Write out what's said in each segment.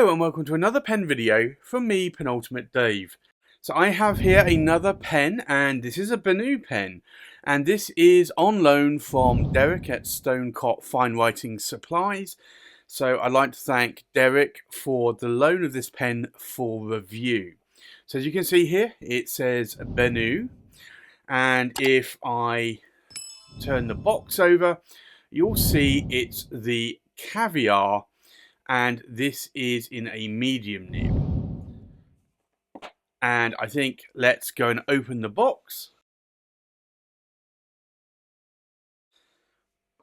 Hello and welcome to another pen video from me, Penultimate Dave. So I have here another pen, and this is a Benu pen, and this is on loan from Derek at Stonecott Fine Writing Supplies. So I'd like to thank Derek for the loan of this pen for review. So as you can see here, it says Benu, and if I turn the box over, you'll see it's the Caviar, and this is in a medium nib. And I think let's go and open the box.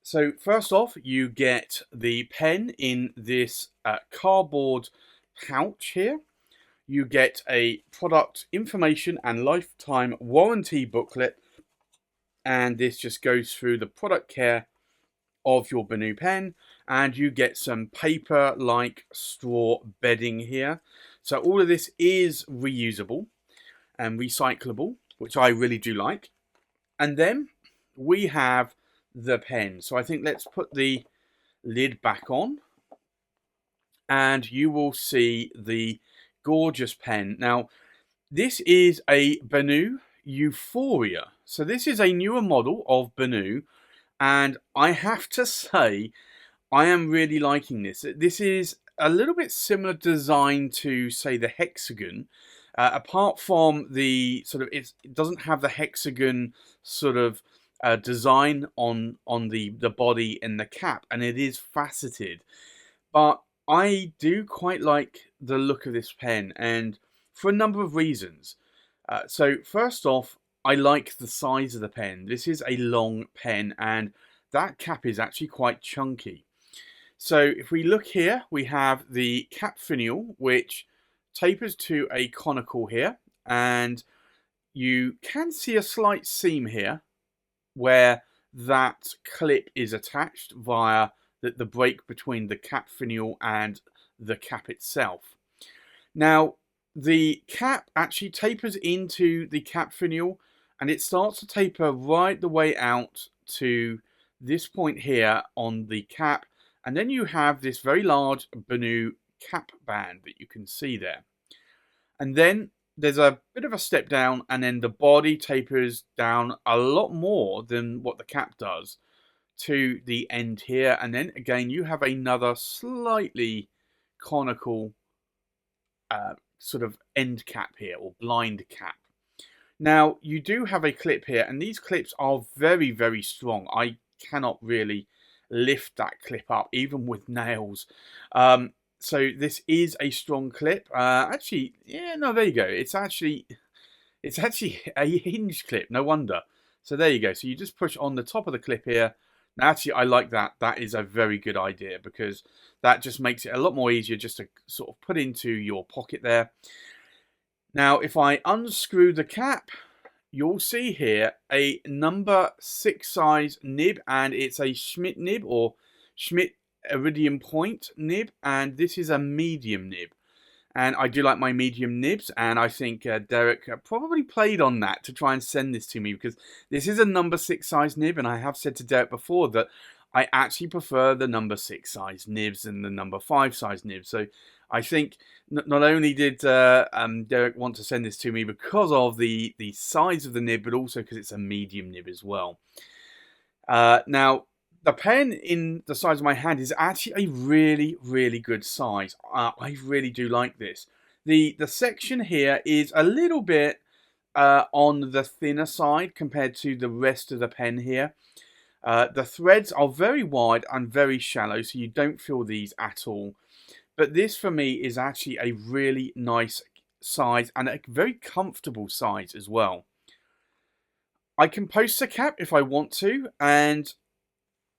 So first off, you get the pen in this cardboard pouch here. You get a product information and lifetime warranty booklet, and this just goes through the product care of your Benu pen, and you get some paper like straw bedding here. So all of this is reusable and recyclable, which I really do like. And then we have the pen. So I think let's put the lid back on, and you will see the gorgeous pen. Now, this is a Benu Euphoria. So this is a newer model of Benu, and I have to say, I am really liking this. This is a little bit similar design to, say, the hexagon. Apart from the sort of, it doesn't have the hexagon sort of design on the body and the cap, and it is faceted. But I do quite like the look of this pen, and for a number of reasons. So first off, I like the size of the pen. This is a long pen, and that cap is actually quite chunky. So if we look here, we have the cap finial, which tapers to a conical here, and you can see a slight seam here where that clip is attached via the break between the cap finial and the cap itself. Now, the cap actually tapers into the cap finial, and it starts to taper right the way out to this point here on the cap, and then you have this very large Benu cap band that you can see there. And then there's a bit of a step down, and then the body tapers down a lot more than what the cap does to the end here, and then again you have another slightly conical sort of end cap here, or blind cap. Now, you do have a clip here, and these clips are very, very strong. I cannot really lift that clip up, even with nails. So this is a strong clip. Actually, yeah, no, there you go. It's actually a hinge clip. No wonder. So there you go. So you just push on the top of the clip here. Now, actually, I like that. That is a very good idea, because that just makes it a lot more easier just to sort of put into your pocket there. Now, if I unscrew the cap, you'll see here a number 6 size nib, and it's a Schmidt nib, or Schmidt Iridium Point nib, and this is a medium nib. And I do like my medium nibs, and I think Derek probably played on that to try and send this to me, because this is a number 6 size nib, and I have said to Derek before that I actually prefer the number 6 size nibs than the number 5 size nibs. So I think not only did Derek want to send this to me because of the size of the nib, but also because it's a medium nib as well. Now, the pen in the size of my hand is actually a really, really good size. I really do like this. The section here is a little bit on the thinner side compared to the rest of the pen here. The threads are very wide and very shallow, so you don't feel these at all. But this, for me, is actually a really nice size, and a very comfortable size as well. I can post the cap if I want to, and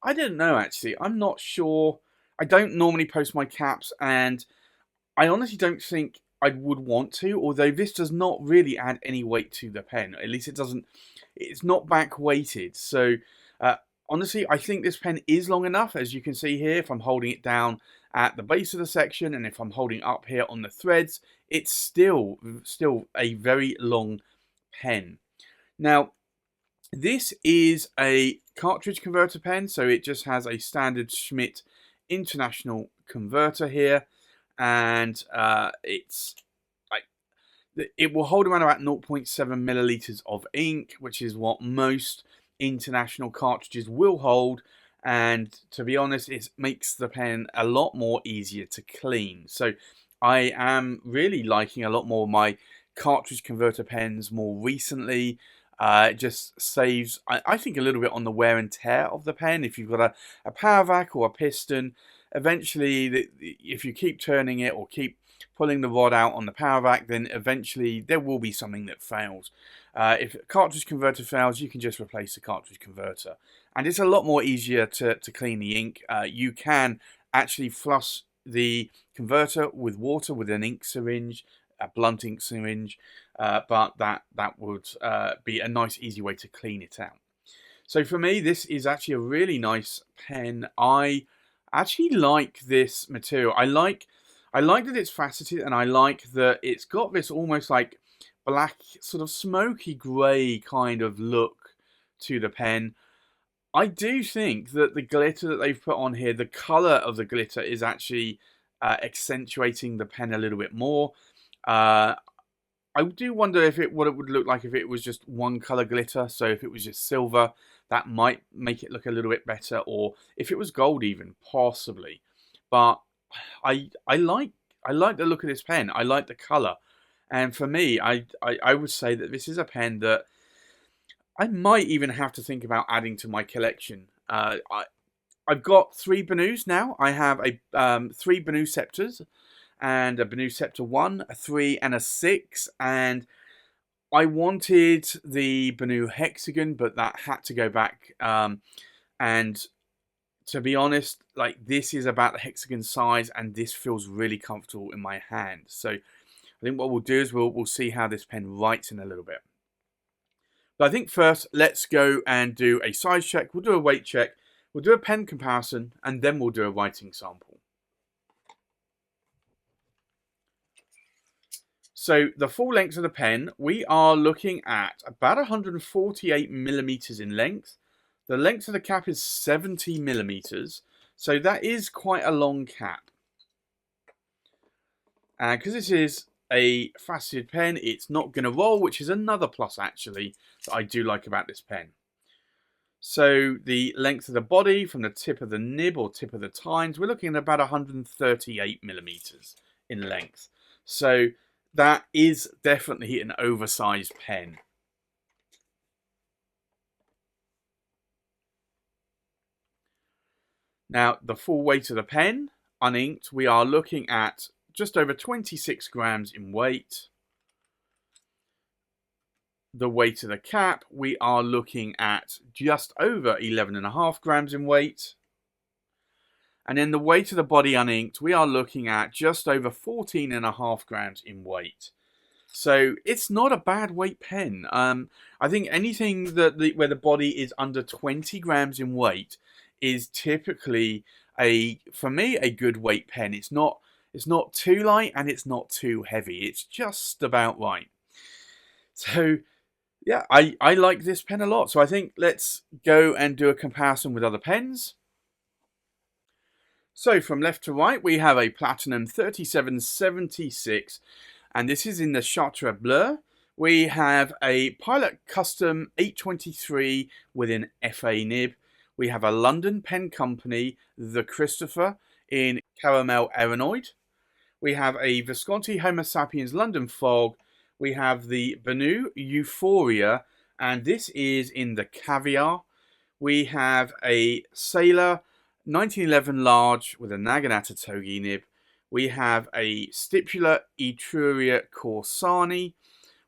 I don't know, actually. I'm not sure. I don't normally post my caps, and I honestly don't think I would want to, although this does not really add any weight to the pen. At least it doesn't. It's not back weighted. So honestly, I think this pen is long enough, as you can see here. If I'm holding it down at the base of the section, and if I'm holding up here on the threads, it's still a very long pen. Now, this is a cartridge converter pen, so it just has a standard Schmidt International converter here, and it's like it will hold around about 0.7 milliliters of ink, which is what most international cartridges will hold. And to be honest, it makes the pen a lot more easier to clean. So I am really liking a lot more of my cartridge converter pens more recently. It just saves, I think, a little bit on the wear and tear of the pen. If you've got a power vac or a piston, eventually, if you keep turning it or keep pulling the rod out on the power vac, then eventually there will be something that fails. If a cartridge converter fails, you can just replace the cartridge converter. And it's a lot more easier to clean the ink. You can actually flush the converter with water with an ink syringe, a blunt ink syringe, but that would be a nice, easy way to clean it out. So for me, this is actually a really nice pen. I actually like this material. I like that it's faceted, and I like that it's got this almost like black, sort of smoky grey kind of look to the pen. I do think that the glitter that they've put on here, the colour of the glitter, is actually accentuating the pen a little bit more. I do wonder what it would look like if it was just one colour glitter. So if it was just silver, that might make it look a little bit better. Or if it was gold even, possibly. But I like the look of this pen. I like the colour. And for me, I would say that this is a pen that I might even have to think about adding to my collection. I've got 3 Benus now. I have 3 Benu Scepters and a Benu Scepter 1, a 3 and a 6, and I wanted the Benu Hexagon, but that had to go back, and to be honest, like, this is about the hexagon size, and this feels really comfortable in my hand. So I think what we'll do is we'll see how this pen writes in a little bit. But I think first, let's go and do a size check. We'll do a weight check. We'll do a pen comparison, and then we'll do a writing sample. So the full length of the pen, we are looking at about 148 millimeters in length. The length of the cap is 70 millimeters. So that is quite a long cap. And because this is a faceted pen, it's not going to roll, which is another plus actually that I do like about this pen. So the length of the body from the tip of the nib or tip of the tines, we're looking at about 138 millimeters in length. So that is definitely an oversized pen. Now, the full weight of the pen, uninked, we are looking at just over 26 grams in weight. The weight of the cap, we are looking at just over 11.5 grams in weight. And then the weight of the body uninked, we are looking at just over 14.5 grams in weight. So it's not a bad weight pen. I think anything where the body is under 20 grams in weight is typically for me, a good weight pen. It's not too light and it's not too heavy. It's just about right. So yeah, I like this pen a lot. So I think let's go and do a comparison with other pens. So from left to right, we have a Platinum 3776, and this is in the Chartres Bleu. We have a Pilot Custom 823 with an FA nib. We have a London pen company, the Christopher, in Caramel Aeronoid. We have a Visconti Homo Sapiens London Fog. We have the Benu Euphoria, and this is in the Caviar. We have a Sailor 1911 large with a Naginata Togi nib. We have a Stipula Etruria Corsani.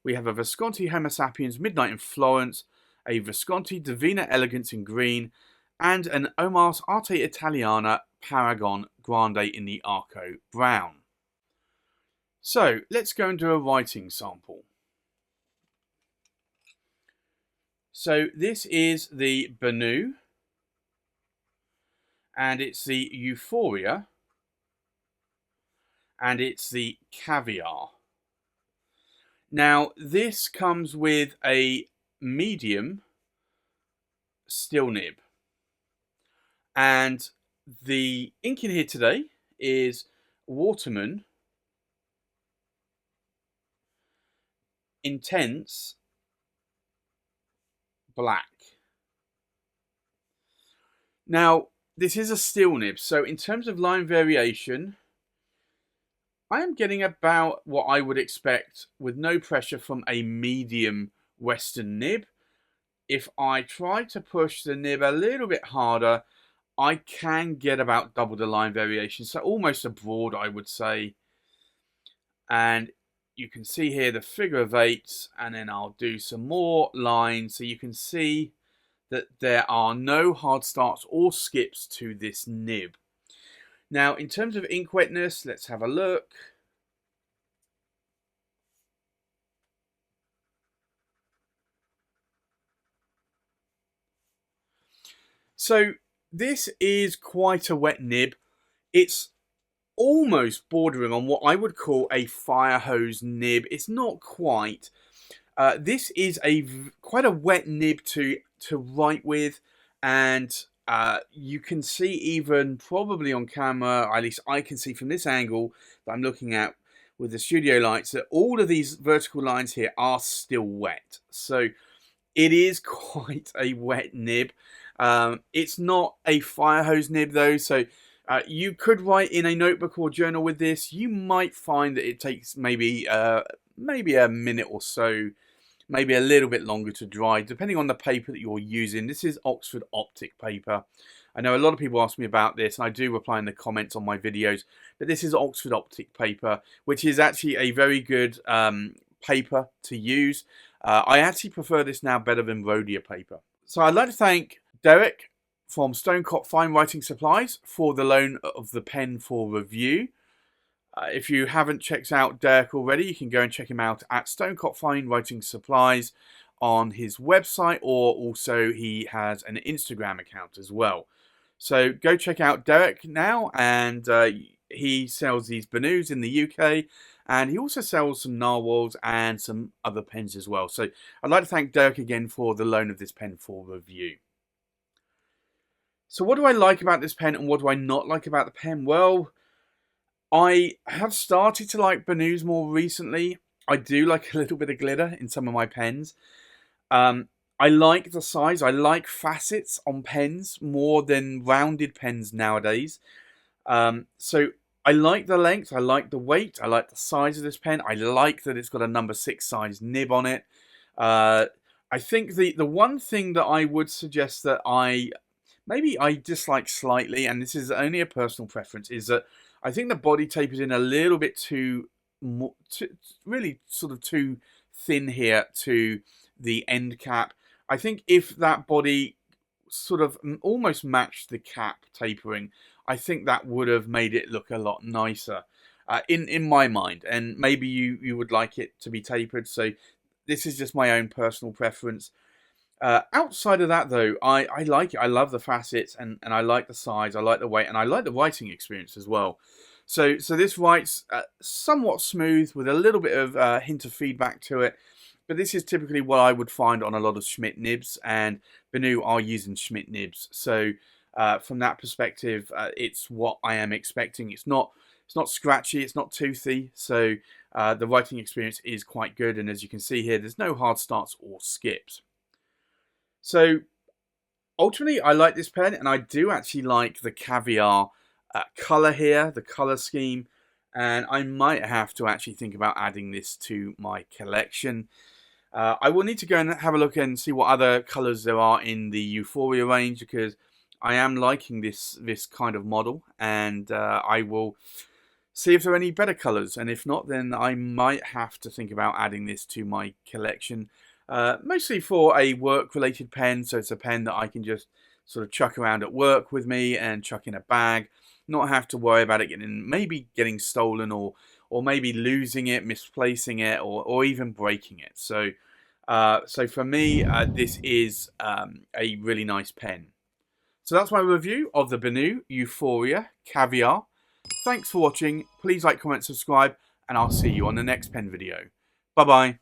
We have a Visconti Homo Sapiens Midnight in Florence, a Visconti Divina Elegance in green, and an Omar's Arte Italiana Paragon Grande in the Arco brown. So let's go and do a writing sample. So this is the Benu, and it's the Euphoria, and it's the Caviar. Now, this comes with a medium steel nib. And the ink in here today is Waterman Intense Black. Now, this is a steel nib, so in terms of line variation, I am getting about what I would expect with no pressure from a medium Western nib. If I try to push the nib a little bit harder, I can get about double the line variation, so almost a broad, I would say. And you can see here the figure of eights, and then I'll do some more lines so you can see that there are no hard starts or skips to this nib. Now, in terms of ink wetness, let's have a look. So this is quite a wet nib. It's almost bordering on what I would call a fire hose nib. It's not quite. This is quite a wet nib to write with, and you can see even probably on camera, at least I can see from this angle that I'm looking at with the studio lights, that all of these vertical lines here are still wet. So it is quite a wet nib. It's not a fire hose nib though, so you could write in a notebook or journal with this. You might find that it takes maybe a minute or so, maybe a little bit longer to dry, depending on the paper that you're using. This is Oxford Optic paper. I know a lot of people ask me about this, and I do reply in the comments on my videos, but this is Oxford Optic paper, which is actually a very good paper to use. I actually prefer this now better than Rhodia paper. So I'd like to thank Derek from Stonecop Fine Writing Supplies for the loan of the pen for review. If you haven't checked out Derek already, you can go and check him out at Stonecop Fine Writing Supplies on his website, or also he has an Instagram account as well. So go check out Derek now, and he sells these Benus in the UK, and he also sells some narwhals and some other pens as well. So I'd like to thank Derek again for the loan of this pen for review. So what do I like about this pen and what do I not like about the pen? Well, I have started to like Benus more recently. I do like a little bit of glitter in some of my pens. I like the size. I like facets on pens more than rounded pens nowadays. So I like the length. I like the weight. I like the size of this pen. I like that it's got a number 6 size nib on it. I think the one thing that I would suggest that maybe I dislike slightly, and this is only a personal preference, is that I think the body tapers in a little bit too really sort of too thin here to the end cap. I think if that body sort of almost matched the cap tapering, I think that would have made it look a lot nicer in my mind. And maybe you would like it to be tapered. So this is just my own personal preference. Outside of that, though, I like it. I love the facets, and I like the size. I like the weight, and I like the writing experience as well. So this writes somewhat smooth with a little bit of hint of feedback to it. But this is typically what I would find on a lot of Schmidt nibs, and Benu are using Schmidt nibs. So from that perspective, it's what I am expecting. It's not scratchy, it's not toothy. So the writing experience is quite good, and as you can see here, there's no hard starts or skips. So ultimately, I like this pen, and I do actually like the Caviar colour here, the colour scheme, and I might have to actually think about adding this to my collection. I will need to go and have a look and see what other colours there are in the Euphoria range, because I am liking this kind of model, and I will see if there are any better colours, and if not, then I might have to think about adding this to my collection. Mostly for a work-related pen, so it's a pen that I can just sort of chuck around at work with me and chuck in a bag, not have to worry about it maybe getting stolen or maybe losing it, misplacing it, or even breaking it. So for me, this is a really nice pen. So that's my review of the Benu Euphoria Caviar. Thanks for watching. Please like, comment, subscribe, and I'll see you on the next pen video. Bye-bye.